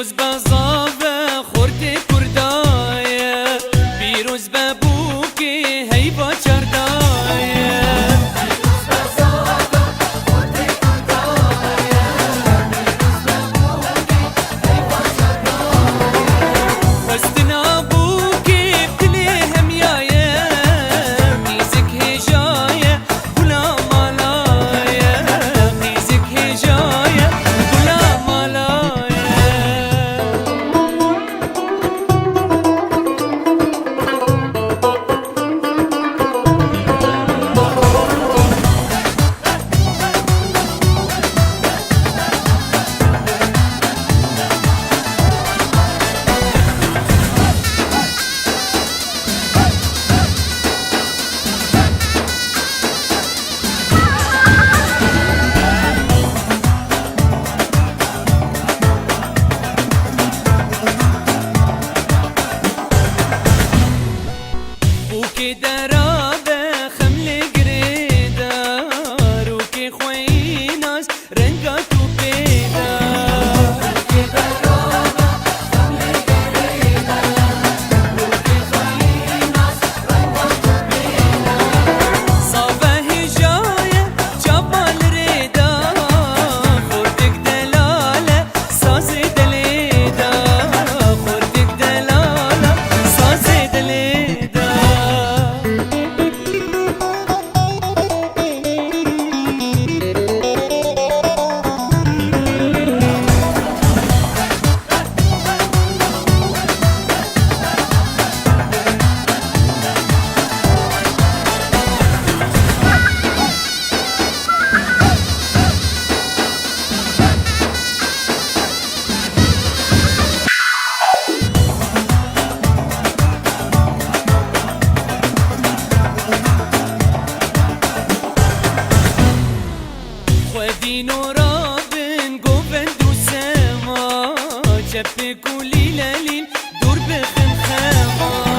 پیروز بزاوه خورد کردایه پیروز ببوکی هی با چردایه پیروز بزاوه خورد کردایه پیروز ببوکی هی با چردایه وستنا بوکی بتلی همیایه میزک هجایه بلا مالایه میزک هجایه بلا مالایه وكي درابة خمل قريدار وكي خويناس رنقات وبيدار وكي درابة خمل قريدار وكي خويناس رنقات وبيدار صابة هجاية جبال ريدا خورتك دلالة سازي دليدا خورتك دلالة سازي دليدا ودين ورابن قوبن دوسما جبك وليلالين دور بخن خما